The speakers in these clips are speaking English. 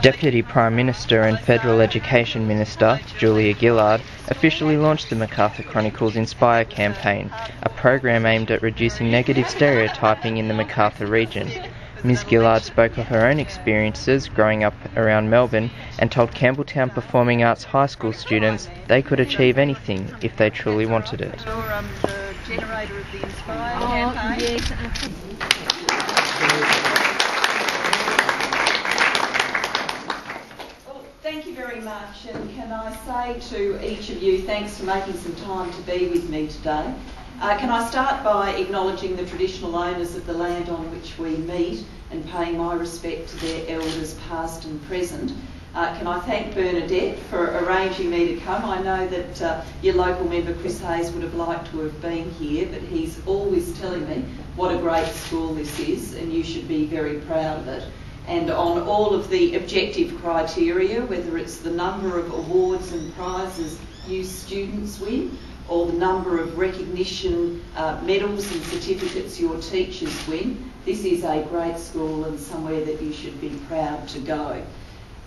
Deputy Prime Minister and Federal Education Minister, Gillard, officially launched the Macarthur Chronicle's Inspire campaign, a program aimed at reducing negative stereotyping in the Macarthur region. Ms Gillard spoke of her own experiences growing up around Melbourne and told Campbelltown Performing Arts High School students they could achieve anything if they truly wanted it. You're the generator of the Inspire campaign. Yes. Thank you very much, and can I say to each of you, thanks for making some time to be with me today. Can I start by acknowledging the traditional owners of the land on which we meet and paying my respect to their elders past and present. Can I thank Bernadette for arranging me to come. I know that your local member Chris Hayes would have liked to have been here, but he's always telling me what a great school this is and you should be very proud of it. And on all of the objective criteria, whether it's the number of awards and prizes you students win, or the number of recognition medals and certificates your teachers win, this is a great school and somewhere that you should be proud to go.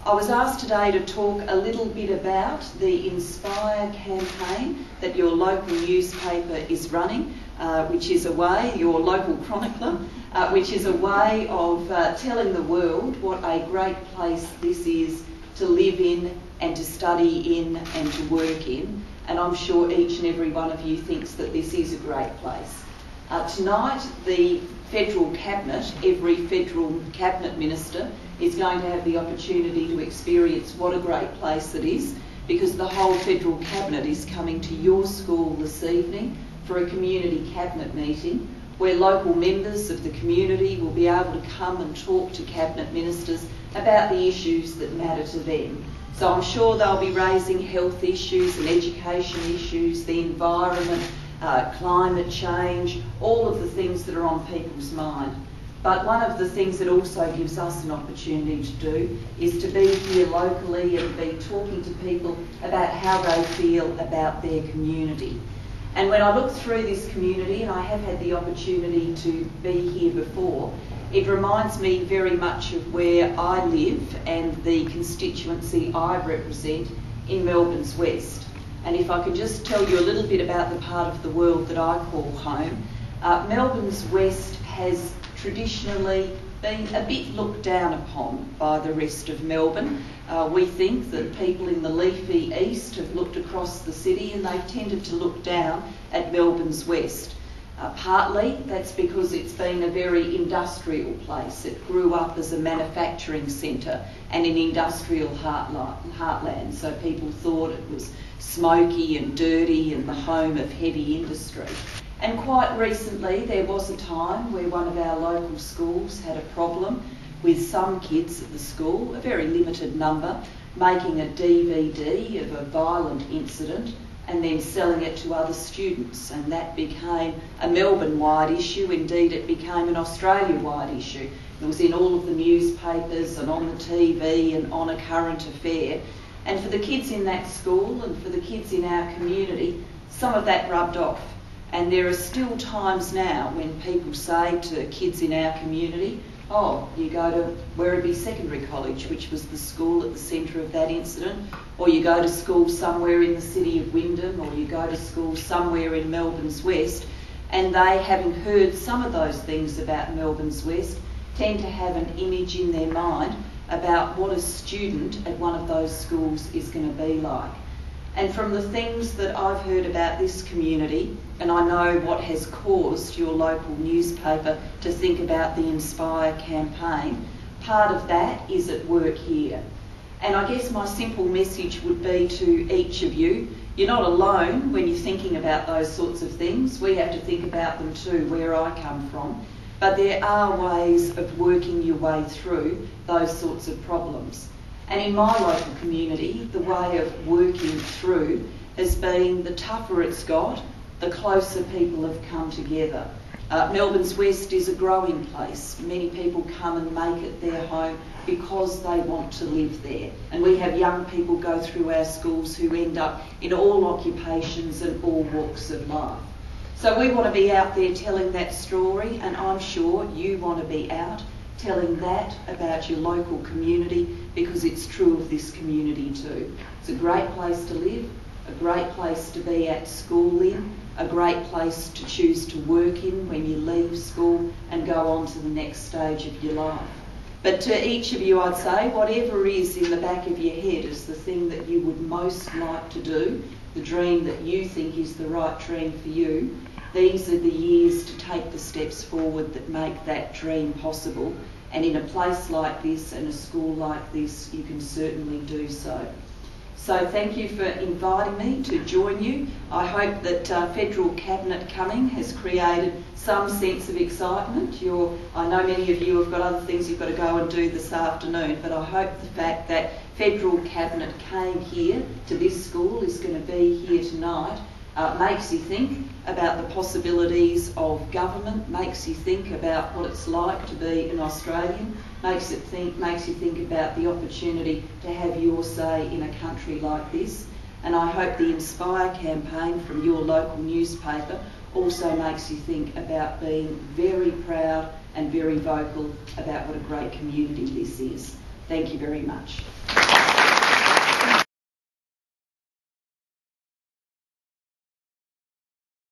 I was asked today to talk a little bit about the Inspire campaign that your local newspaper is running, which is a way, your local chronicler, which is a way of telling the world what a great place this is to live in and to study in and to work in. And I'm sure each and every one of you thinks that this is a great place. Tonight, the Federal Cabinet, every Federal Cabinet Minister, is going to have the opportunity to experience what a great place it is, because the whole Federal Cabinet is coming to your school this evening for a community cabinet meeting where local members of the community will be able to come and talk to Cabinet Ministers about the issues that matter to them. So I'm sure they'll be raising health issues and education issues, the environment, climate change, all of the things that are on people's mind. But one of the things that also gives us an opportunity to do is to be here locally and be talking to people about how they feel about their community. And when I look through this community, and I have had the opportunity to be here before, it reminds me very much of where I live and the constituency I represent in Melbourne's West. And if I could just tell you a little bit about the part of the world that I call home, Melbourne's West has traditionally been a bit looked down upon by the rest of Melbourne. We think that people in the leafy east have looked across the city and they've tended to look down at Melbourne's West. Partly that's because it's been a very industrial place. It grew up as a manufacturing centre and an industrial heartland, so people thought it was smoky and dirty and the home of heavy industry. And quite recently there was a time where one of our local schools had a problem with some kids at the school, a very limited number, making a DVD of a violent incident and then selling it to other students, and that became a Melbourne-wide issue. Indeed, it became an Australia-wide issue. It was in all of the newspapers and on the TV and on a current affair. And for the kids in that school and for the kids in our community, some of that rubbed off. And there are still times now when people say to kids in our community, oh, you go to Werribee Secondary College, which was the school at the centre of that incident, or you go to school somewhere in the city of Wyndham, or you go to school somewhere in Melbourne's West, and they, having heard some of those things about Melbourne's West, tend to have an image in their mind about what a student at one of those schools is going to be like. And from the things that I've heard about this community, and I know what has caused your local newspaper to think about the Inspire campaign, part of that is at work here. And I guess my simple message would be to each of you, you're not alone when you're thinking about those sorts of things. We have to think about them too, where I come from. But there are ways of working your way through those sorts of problems. And in my local community, the way of working through has been the tougher it's got, the closer people have come together. Melbourne's West is a growing place. Many people come and make it their home because they want to live there. And we have young people go through our schools who end up in all occupations and all walks of life. So we want to be out there telling that story, and I'm sure you want to be out telling that about your local community, because because it's true of this community too. It's a great place to live, a great place to be at school in, a great place to choose to work in when you leave school and go on to the next stage of your life. But to each of you I'd say, whatever is in the back of your head is the thing that you would most like to do, the dream that you think is the right dream for you, these are the years to take the steps forward that make that dream possible. And in a place like this and a school like this, you can certainly do so. So thank you for inviting me to join you. I hope that Federal Cabinet coming has created some sense of excitement. I know many of you have got other things you've got to go and do this afternoon, but I hope the fact that Federal Cabinet came here to this school, is going to be here tonight, makes you think about the possibilities of government, makes you think about what it's like to be an Australian, makes you think about the opportunity to have your say in a country like this. And I hope the Inspire campaign from your local newspaper also makes you think about being very proud and very vocal about what a great community this is. Thank you very much.